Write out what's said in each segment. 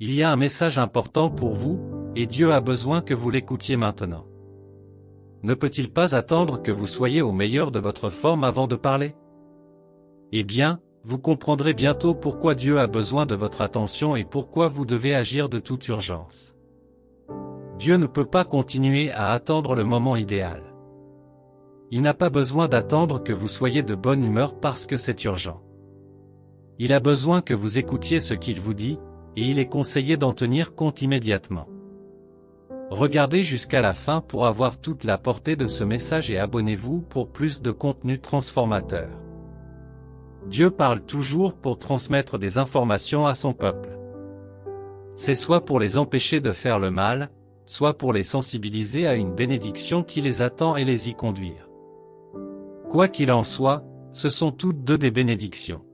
Il y a un message important pour vous, et Dieu a besoin que vous l'écoutiez maintenant. Ne peut-il pas attendre que vous soyez au meilleur de votre forme avant de parler? Eh bien, vous comprendrez bientôt pourquoi Dieu a besoin de votre attention et pourquoi vous devez agir de toute urgence. Dieu ne peut pas continuer à attendre le moment idéal. Il n'a pas besoin d'attendre que vous soyez de bonne humeur parce que c'est urgent. Il a besoin que vous écoutiez ce qu'il vous dit, et il est conseillé d'en tenir compte immédiatement. Regardez jusqu'à la fin pour avoir toute la portée de ce message et abonnez-vous pour plus de contenu transformateur. Dieu parle toujours pour transmettre des informations à son peuple. C'est soit pour les empêcher de faire le mal, soit pour les sensibiliser à une bénédiction qui les attend et les y conduire. Quoi qu'il en soit, ce sont toutes deux des bénédictions.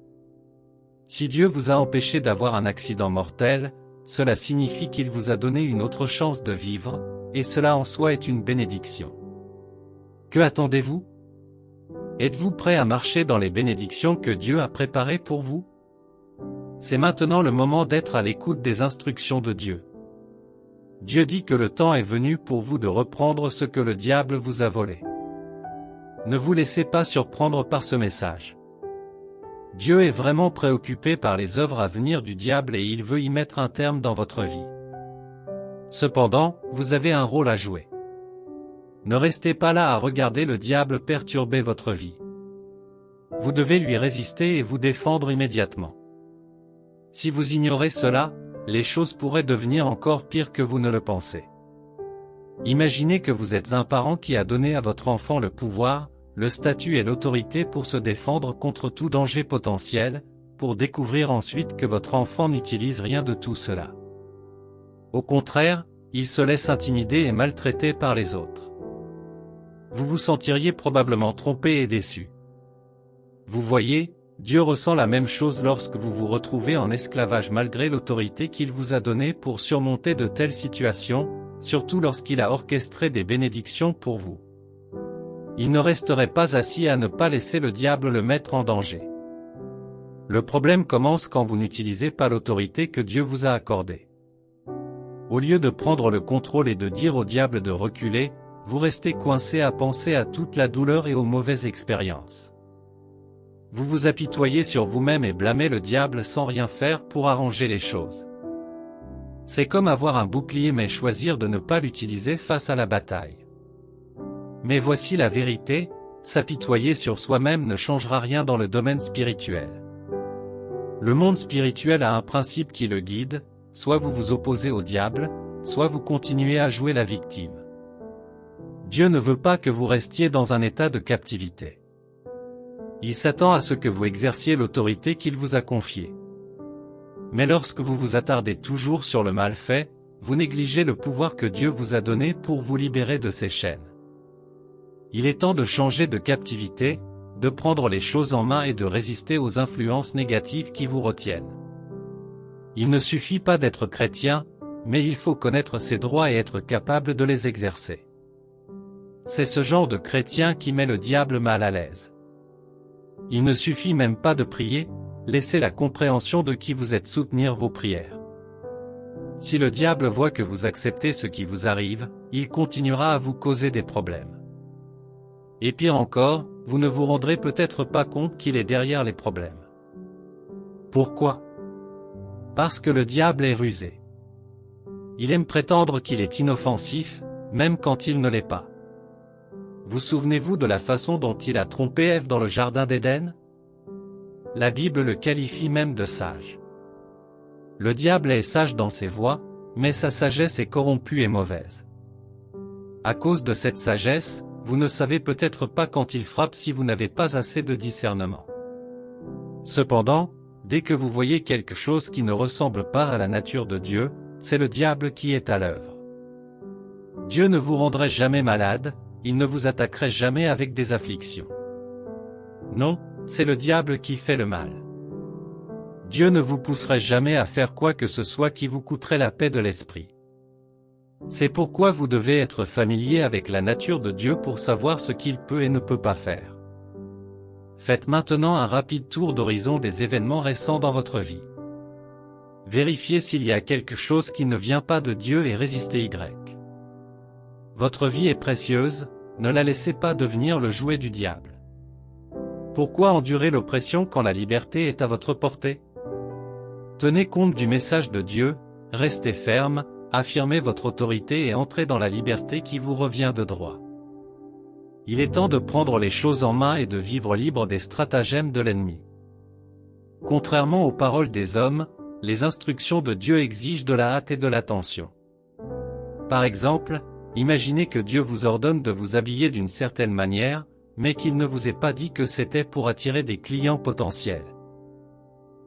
Si Dieu vous a empêché d'avoir un accident mortel, cela signifie qu'il vous a donné une autre chance de vivre, et cela en soi est une bénédiction. Que attendez-vous? Êtes-vous prêt à marcher dans les bénédictions que Dieu a préparées pour vous? C'est maintenant le moment d'être à l'écoute des instructions de Dieu. Dieu dit que le temps est venu pour vous de reprendre ce que le diable vous a volé. Ne vous laissez pas surprendre par ce message. Dieu est vraiment préoccupé par les œuvres à venir du diable et il veut y mettre un terme dans votre vie. Cependant, vous avez un rôle à jouer. Ne restez pas là à regarder le diable perturber votre vie. Vous devez lui résister et vous défendre immédiatement. Si vous ignorez cela, les choses pourraient devenir encore pires que vous ne le pensez. Imaginez que vous êtes un parent qui a donné à votre enfant le pouvoir, le statut et l'autorité pour se défendre contre tout danger potentiel, pour découvrir ensuite que votre enfant n'utilise rien de tout cela. Au contraire, il se laisse intimider et maltraiter par les autres. Vous vous sentiriez probablement trompé et déçu. Vous voyez, Dieu ressent la même chose lorsque vous vous retrouvez en esclavage malgré l'autorité qu'il vous a donnée pour surmonter de telles situations, surtout lorsqu'il a orchestré des bénédictions pour vous. Il ne resterait pas assis à ne pas laisser le diable le mettre en danger. Le problème commence quand vous n'utilisez pas l'autorité que Dieu vous a accordée. Au lieu de prendre le contrôle et de dire au diable de reculer, vous restez coincé à penser à toute la douleur et aux mauvaises expériences. Vous vous apitoyez sur vous-même et blâmez le diable sans rien faire pour arranger les choses. C'est comme avoir un bouclier mais choisir de ne pas l'utiliser face à la bataille. Mais voici la vérité, s'apitoyer sur soi-même ne changera rien dans le domaine spirituel. Le monde spirituel a un principe qui le guide, soit vous vous opposez au diable, soit vous continuez à jouer la victime. Dieu ne veut pas que vous restiez dans un état de captivité. Il s'attend à ce que vous exerciez l'autorité qu'il vous a confiée. Mais lorsque vous vous attardez toujours sur le mal fait, vous négligez le pouvoir que Dieu vous a donné pour vous libérer de ces chaînes. Il est temps de changer de captivité, de prendre les choses en main et de résister aux influences négatives qui vous retiennent. Il ne suffit pas d'être chrétien, mais il faut connaître ses droits et être capable de les exercer. C'est ce genre de chrétien qui met le diable mal à l'aise. Il ne suffit même pas de prier, laissez la compréhension de qui vous êtes soutenir vos prières. Si le diable voit que vous acceptez ce qui vous arrive, il continuera à vous causer des problèmes. Et pire encore, vous ne vous rendrez peut-être pas compte qu'il est derrière les problèmes. Pourquoi? Parce que le diable est rusé. Il aime prétendre qu'il est inoffensif, même quand il ne l'est pas. Vous souvenez-vous de la façon dont il a trompé Ève dans le jardin d'Éden? La Bible le qualifie même de sage. Le diable est sage dans ses voies, mais sa sagesse est corrompue et mauvaise. À cause de cette sagesse, vous ne savez peut-être pas quand il frappe si vous n'avez pas assez de discernement. Cependant, dès que vous voyez quelque chose qui ne ressemble pas à la nature de Dieu, c'est le diable qui est à l'œuvre. Dieu ne vous rendrait jamais malade, il ne vous attaquerait jamais avec des afflictions. Non, c'est le diable qui fait le mal. Dieu ne vous pousserait jamais à faire quoi que ce soit qui vous coûterait la paix de l'esprit. C'est pourquoi vous devez être familier avec la nature de Dieu pour savoir ce qu'il peut et ne peut pas faire. Faites maintenant un rapide tour d'horizon des événements récents dans votre vie. Vérifiez s'il y a quelque chose qui ne vient pas de Dieu et résistez Y. Votre vie est précieuse, ne la laissez pas devenir le jouet du diable. Pourquoi endurer l'oppression quand la liberté est à votre portée? Tenez compte du message de Dieu, restez ferme, affirmez votre autorité et entrez dans la liberté qui vous revient de droit. Il est temps de prendre les choses en main et de vivre libre des stratagèmes de l'ennemi. Contrairement aux paroles des hommes, les instructions de Dieu exigent de la hâte et de l'attention. Par exemple, imaginez que Dieu vous ordonne de vous habiller d'une certaine manière, mais qu'il ne vous ait pas dit que c'était pour attirer des clients potentiels.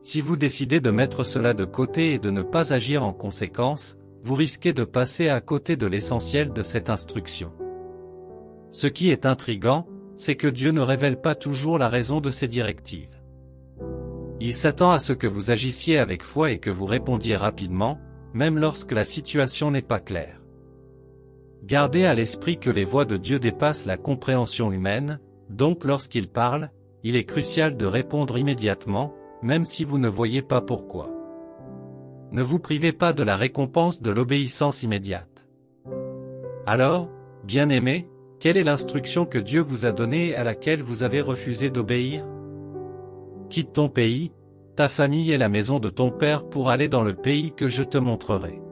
Si vous décidez de mettre cela de côté et de ne pas agir en conséquence, vous risquez de passer à côté de l'essentiel de cette instruction. Ce qui est intriguant, c'est que Dieu ne révèle pas toujours la raison de ses directives. Il s'attend à ce que vous agissiez avec foi et que vous répondiez rapidement, même lorsque la situation n'est pas claire. Gardez à l'esprit que les voix de Dieu dépassent la compréhension humaine, donc lorsqu'il parle, il est crucial de répondre immédiatement, même si vous ne voyez pas pourquoi. Ne vous privez pas de la récompense de l'obéissance immédiate. Alors, bien-aimé, quelle est l'instruction que Dieu vous a donnée et à laquelle vous avez refusé d'obéir? Quitte ton pays, ta famille et la maison de ton père pour aller dans le pays que je te montrerai.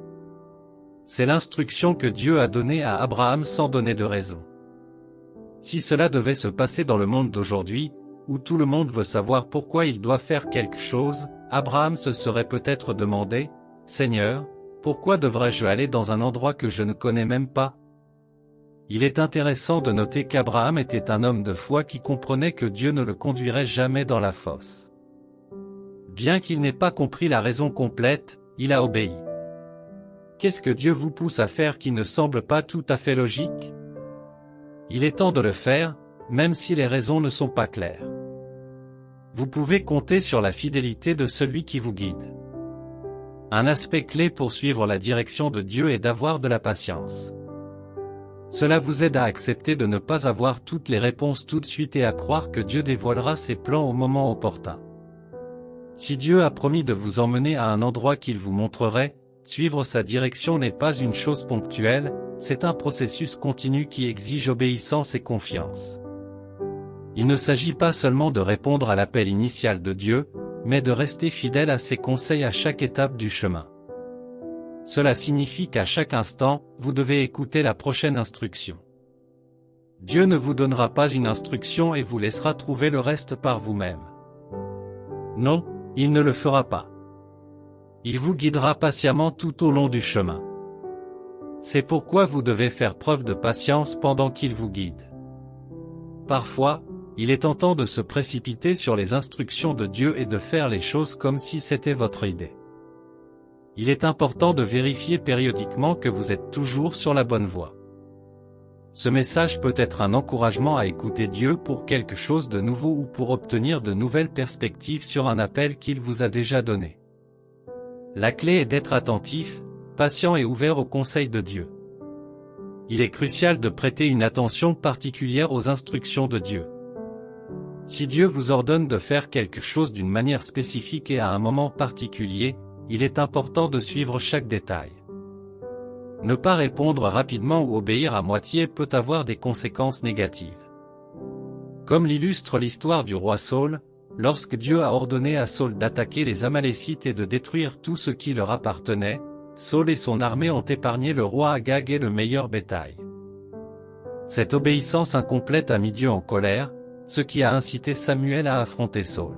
C'est l'instruction que Dieu a donnée à Abraham sans donner de raison. Si cela devait se passer dans le monde d'aujourd'hui, où tout le monde veut savoir pourquoi il doit faire quelque chose, Abraham se serait peut-être demandé, « Seigneur, pourquoi devrais-je aller dans un endroit que je ne connais même pas ?» Il est intéressant de noter qu'Abraham était un homme de foi qui comprenait que Dieu ne le conduirait jamais dans la fosse. Bien qu'il n'ait pas compris la raison complète, il a obéi. Qu'est-ce que Dieu vous pousse à faire qui ne semble pas tout à fait logique? Il est temps de le faire, même si les raisons ne sont pas claires. Vous pouvez compter sur la fidélité de celui qui vous guide. Un aspect clé pour suivre la direction de Dieu est d'avoir de la patience. Cela vous aide à accepter de ne pas avoir toutes les réponses tout de suite et à croire que Dieu dévoilera ses plans au moment opportun. Si Dieu a promis de vous emmener à un endroit qu'il vous montrerait, suivre sa direction n'est pas une chose ponctuelle, c'est un processus continu qui exige obéissance et confiance. Il ne s'agit pas seulement de répondre à l'appel initial de Dieu, mais de rester fidèle à ses conseils à chaque étape du chemin. Cela signifie qu'à chaque instant, vous devez écouter la prochaine instruction. Dieu ne vous donnera pas une instruction et vous laissera trouver le reste par vous-même. Non, il ne le fera pas. Il vous guidera patiemment tout au long du chemin. C'est pourquoi vous devez faire preuve de patience pendant qu'il vous guide. Parfois, il est tentant de se précipiter sur les instructions de Dieu et de faire les choses comme si c'était votre idée. Il est important de vérifier périodiquement que vous êtes toujours sur la bonne voie. Ce message peut être un encouragement à écouter Dieu pour quelque chose de nouveau ou pour obtenir de nouvelles perspectives sur un appel qu'il vous a déjà donné. La clé est d'être attentif, patient et ouvert aux conseils de Dieu. Il est crucial de prêter une attention particulière aux instructions de Dieu. Si Dieu vous ordonne de faire quelque chose d'une manière spécifique et à un moment particulier, il est important de suivre chaque détail. Ne pas répondre rapidement ou obéir à moitié peut avoir des conséquences négatives. Comme l'illustre l'histoire du roi Saül, lorsque Dieu a ordonné à Saül d'attaquer les Amalécites et de détruire tout ce qui leur appartenait, Saül et son armée ont épargné le roi Agag et le meilleur bétail. Cette obéissance incomplète a mis Dieu en colère, ce qui a incité Samuel à affronter Saül.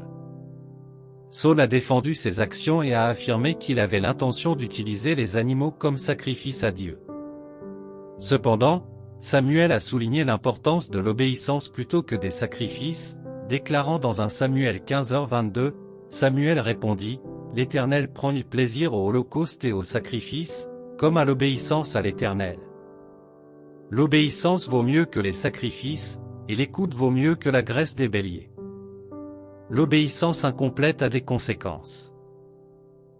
Saül a défendu ses actions et a affirmé qu'il avait l'intention d'utiliser les animaux comme sacrifice à Dieu. Cependant, Samuel a souligné l'importance de l'obéissance plutôt que des sacrifices, déclarant dans 1 Samuel 15h22, Samuel répondit, « L'Éternel prend du plaisir au holocauste et au sacrifice, comme à l'obéissance à l'Éternel. » L'obéissance vaut mieux que les sacrifices, et l'écoute vaut mieux que la graisse des béliers. L'obéissance incomplète a des conséquences.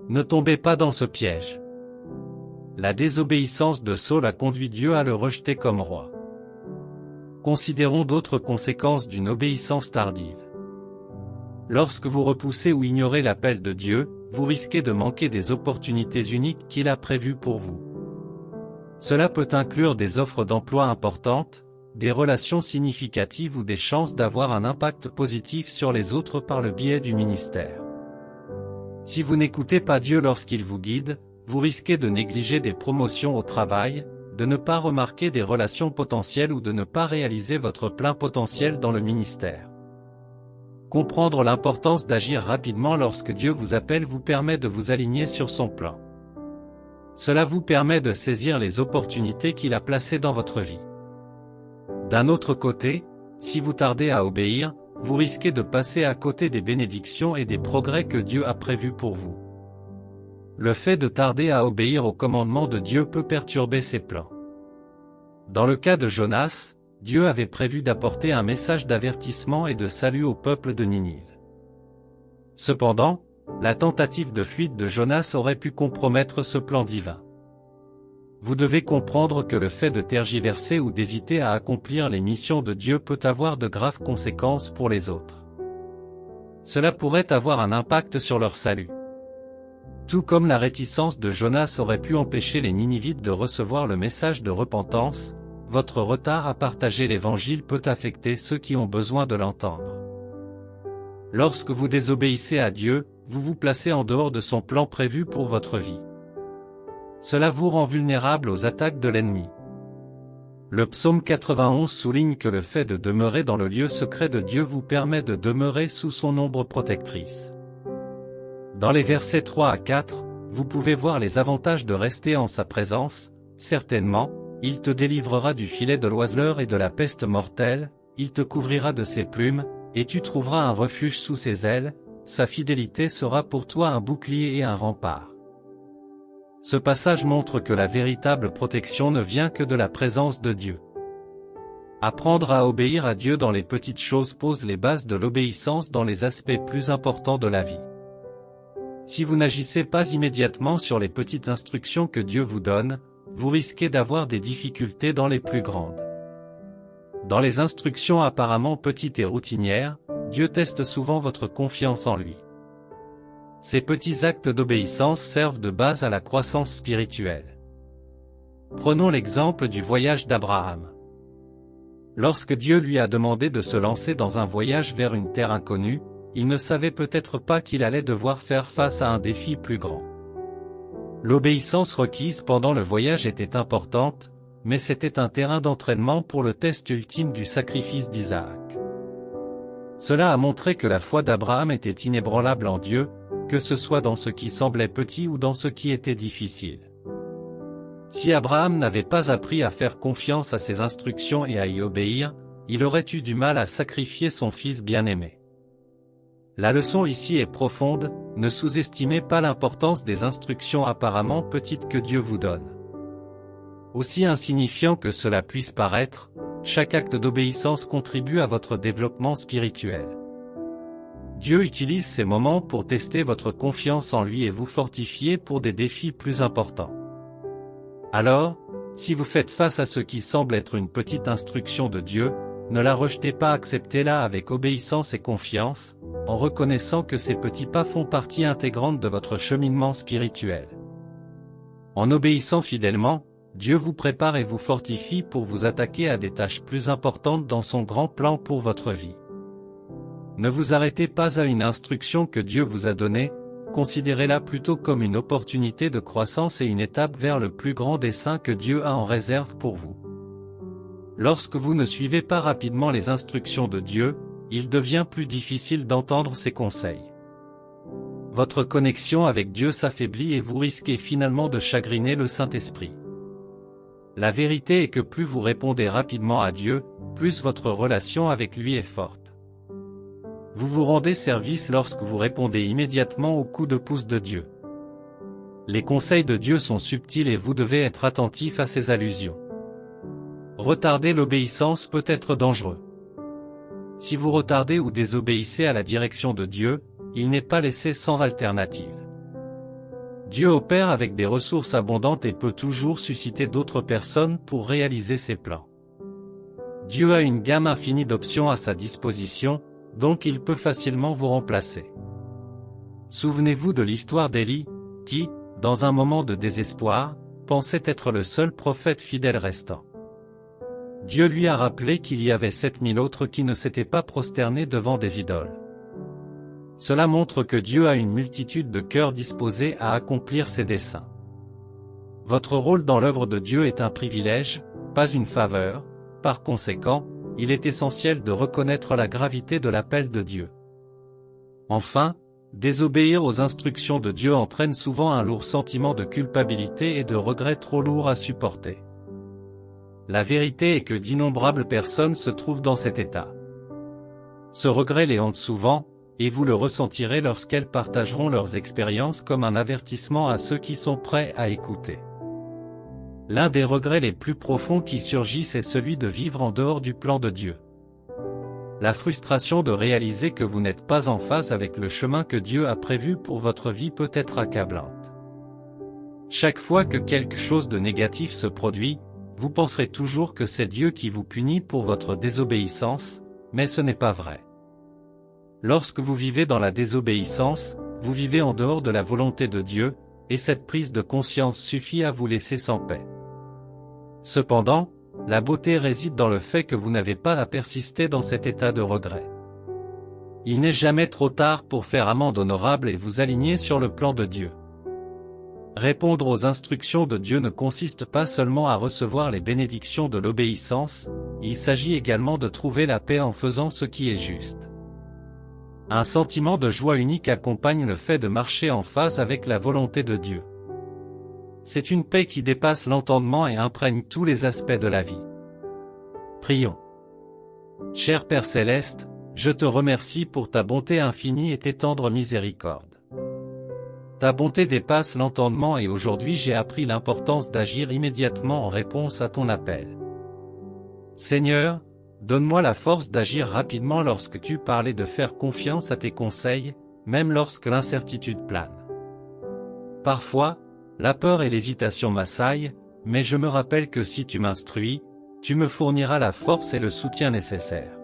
Ne tombez pas dans ce piège. La désobéissance de Saül a conduit Dieu à le rejeter comme roi. Considérons d'autres conséquences d'une obéissance tardive. Lorsque vous repoussez ou ignorez l'appel de Dieu, vous risquez de manquer des opportunités uniques qu'il a prévues pour vous. Cela peut inclure des offres d'emploi importantes, des relations significatives ou des chances d'avoir un impact positif sur les autres par le biais du ministère. Si vous n'écoutez pas Dieu lorsqu'il vous guide, vous risquez de négliger des promotions au travail, de ne pas remarquer des relations potentielles ou de ne pas réaliser votre plein potentiel dans le ministère. Comprendre l'importance d'agir rapidement lorsque Dieu vous appelle vous permet de vous aligner sur son plan. Cela vous permet de saisir les opportunités qu'il a placées dans votre vie. D'un autre côté, si vous tardez à obéir, vous risquez de passer à côté des bénédictions et des progrès que Dieu a prévus pour vous. Le fait de tarder à obéir aux commandements de Dieu peut perturber ses plans. Dans le cas de Jonas, Dieu avait prévu d'apporter un message d'avertissement et de salut au peuple de Ninive. Cependant, la tentative de fuite de Jonas aurait pu compromettre ce plan divin. Vous devez comprendre que le fait de tergiverser ou d'hésiter à accomplir les missions de Dieu peut avoir de graves conséquences pour les autres. Cela pourrait avoir un impact sur leur salut. Tout comme la réticence de Jonas aurait pu empêcher les Ninivites de recevoir le message de repentance, votre retard à partager l'évangile peut affecter ceux qui ont besoin de l'entendre. Lorsque vous désobéissez à Dieu, vous vous placez en dehors de son plan prévu pour votre vie. Cela vous rend vulnérable aux attaques de l'ennemi. Le psaume 91 souligne que le fait de demeurer dans le lieu secret de Dieu vous permet de demeurer sous son ombre protectrice. Dans les versets 3 à 4, vous pouvez voir les avantages de rester en sa présence. Certainement, il te délivrera du filet de l'oiseleur et de la peste mortelle, il te couvrira de ses plumes, et tu trouveras un refuge sous ses ailes, sa fidélité sera pour toi un bouclier et un rempart. Ce passage montre que la véritable protection ne vient que de la présence de Dieu. Apprendre à obéir à Dieu dans les petites choses pose les bases de l'obéissance dans les aspects plus importants de la vie. Si vous n'agissez pas immédiatement sur les petites instructions que Dieu vous donne, vous risquez d'avoir des difficultés dans les plus grandes. Dans les instructions apparemment petites et routinières, Dieu teste souvent votre confiance en lui. Ces petits actes d'obéissance servent de base à la croissance spirituelle. Prenons l'exemple du voyage d'Abraham. Lorsque Dieu lui a demandé de se lancer dans un voyage vers une terre inconnue, il ne savait peut-être pas qu'il allait devoir faire face à un défi plus grand. L'obéissance requise pendant le voyage était importante, mais c'était un terrain d'entraînement pour le test ultime du sacrifice d'Isaac. Cela a montré que la foi d'Abraham était inébranlable en Dieu, que ce soit dans ce qui semblait petit ou dans ce qui était difficile. Si Abraham n'avait pas appris à faire confiance à ses instructions et à y obéir, il aurait eu du mal à sacrifier son fils bien-aimé. La leçon ici est profonde, ne sous-estimez pas l'importance des instructions apparemment petites que Dieu vous donne. Aussi insignifiant que cela puisse paraître, chaque acte d'obéissance contribue à votre développement spirituel. Dieu utilise ces moments pour tester votre confiance en lui et vous fortifier pour des défis plus importants. Alors, si vous faites face à ce qui semble être une petite instruction de Dieu, ne la rejetez pas, acceptez-la avec obéissance et confiance, en reconnaissant que ces petits pas font partie intégrante de votre cheminement spirituel. En obéissant fidèlement, Dieu vous prépare et vous fortifie pour vous attaquer à des tâches plus importantes dans son grand plan pour votre vie. Ne vous arrêtez pas à une instruction que Dieu vous a donnée, considérez-la plutôt comme une opportunité de croissance et une étape vers le plus grand dessein que Dieu a en réserve pour vous. Lorsque vous ne suivez pas rapidement les instructions de Dieu, il devient plus difficile d'entendre ses conseils. Votre connexion avec Dieu s'affaiblit et vous risquez finalement de chagriner le Saint-Esprit. La vérité est que plus vous répondez rapidement à Dieu, plus votre relation avec lui est forte. Vous vous rendez service lorsque vous répondez immédiatement au coup de pouce de Dieu. Les conseils de Dieu sont subtils et vous devez être attentif à ces allusions. Retarder l'obéissance peut être dangereux. Si vous retardez ou désobéissez à la direction de Dieu, il n'est pas laissé sans alternative. Dieu opère avec des ressources abondantes et peut toujours susciter d'autres personnes pour réaliser ses plans. Dieu a une gamme infinie d'options à sa disposition, donc il peut facilement vous remplacer. Souvenez-vous de l'histoire d'Élie, qui, dans un moment de désespoir, pensait être le seul prophète fidèle restant. Dieu lui a rappelé qu'il y avait 7000 autres qui ne s'étaient pas prosternés devant des idoles. Cela montre que Dieu a une multitude de cœurs disposés à accomplir ses desseins. Votre rôle dans l'œuvre de Dieu est un privilège, pas une faveur. Par conséquent, il est essentiel de reconnaître la gravité de l'appel de Dieu. Enfin, désobéir aux instructions de Dieu entraîne souvent un lourd sentiment de culpabilité et de regret trop lourd à supporter. La vérité est que d'innombrables personnes se trouvent dans cet état. Ce regret les hante souvent, et vous le ressentirez lorsqu'elles partageront leurs expériences comme un avertissement à ceux qui sont prêts à écouter. L'un des regrets les plus profonds qui surgissent est celui de vivre en dehors du plan de Dieu. La frustration de réaliser que vous n'êtes pas en phase avec le chemin que Dieu a prévu pour votre vie peut être accablante. Chaque fois que quelque chose de négatif se produit, vous penserez toujours que c'est Dieu qui vous punit pour votre désobéissance, mais ce n'est pas vrai. Lorsque vous vivez dans la désobéissance, vous vivez en dehors de la volonté de Dieu, et cette prise de conscience suffit à vous laisser sans paix. Cependant, la beauté réside dans le fait que vous n'avez pas à persister dans cet état de regret. Il n'est jamais trop tard pour faire amende honorable et vous aligner sur le plan de Dieu. Répondre aux instructions de Dieu ne consiste pas seulement à recevoir les bénédictions de l'obéissance, il s'agit également de trouver la paix en faisant ce qui est juste. Un sentiment de joie unique accompagne le fait de marcher en phase avec la volonté de Dieu. C'est une paix qui dépasse l'entendement et imprègne tous les aspects de la vie. Prions. Cher Père Céleste, je te remercie pour ta bonté infinie et tes tendres miséricordes. Ta bonté dépasse l'entendement et aujourd'hui j'ai appris l'importance d'agir immédiatement en réponse à ton appel. Seigneur, donne-moi la force d'agir rapidement lorsque tu parlais de faire confiance à tes conseils, même lorsque l'incertitude plane. Parfois, la peur et l'hésitation m'assaillent, mais je me rappelle que si tu m'instruis, tu me fourniras la force et le soutien nécessaires.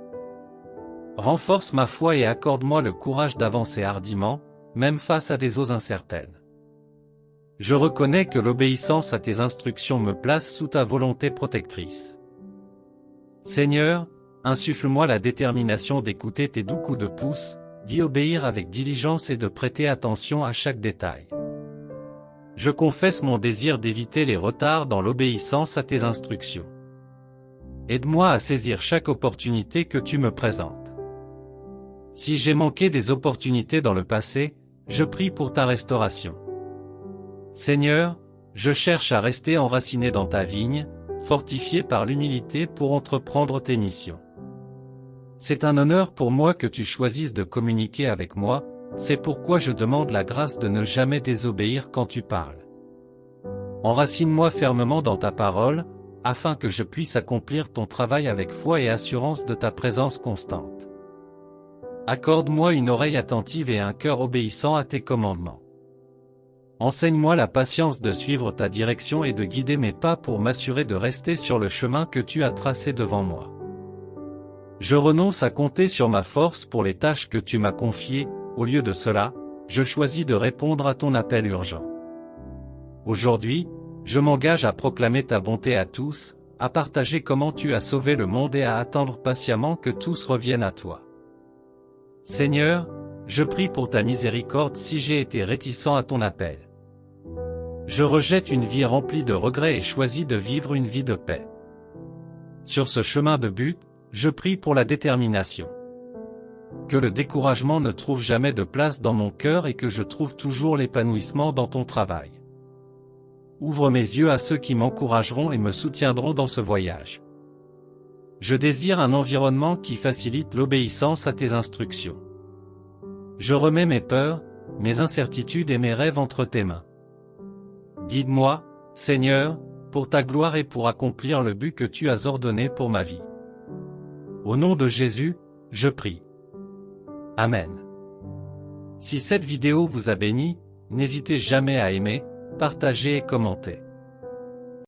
Renforce ma foi et accorde-moi le courage d'avancer hardiment, même face à des eaux incertaines. Je reconnais que l'obéissance à tes instructions me place sous ta volonté protectrice. Seigneur, insuffle-moi la détermination d'écouter tes doux coups de pouce, d'y obéir avec diligence et de prêter attention à chaque détail. Je confesse mon désir d'éviter les retards dans l'obéissance à tes instructions. Aide-moi à saisir chaque opportunité que tu me présentes. Si j'ai manqué des opportunités dans le passé, je prie pour ta restauration. Seigneur, je cherche à rester enraciné dans ta vigne, fortifié par l'humilité pour entreprendre tes missions. C'est un honneur pour moi que tu choisisses de communiquer avec moi, c'est pourquoi je demande la grâce de ne jamais désobéir quand tu parles. Enracine-moi fermement dans ta parole, afin que je puisse accomplir ton travail avec foi et assurance de ta présence constante. Accorde-moi une oreille attentive et un cœur obéissant à tes commandements. Enseigne-moi la patience de suivre ta direction et de guider mes pas pour m'assurer de rester sur le chemin que tu as tracé devant moi. Je renonce à compter sur ma force pour les tâches que tu m'as confiées, au lieu de cela, je choisis de répondre à ton appel urgent. Aujourd'hui, je m'engage à proclamer ta bonté à tous, à partager comment tu as sauvé le monde et à attendre patiemment que tous reviennent à toi. Seigneur, je prie pour ta miséricorde si j'ai été réticent à ton appel. Je rejette une vie remplie de regrets et choisis de vivre une vie de paix. Sur ce chemin de but, je prie pour la détermination. Que le découragement ne trouve jamais de place dans mon cœur et que je trouve toujours l'épanouissement dans ton travail. Ouvre mes yeux à ceux qui m'encourageront et me soutiendront dans ce voyage. Je désire un environnement qui facilite l'obéissance à tes instructions. Je remets mes peurs, mes incertitudes et mes rêves entre tes mains. Guide-moi, Seigneur, pour ta gloire et pour accomplir le but que tu as ordonné pour ma vie. Au nom de Jésus, je prie. Amen. Si cette vidéo vous a béni, n'hésitez jamais à aimer, partager et commenter.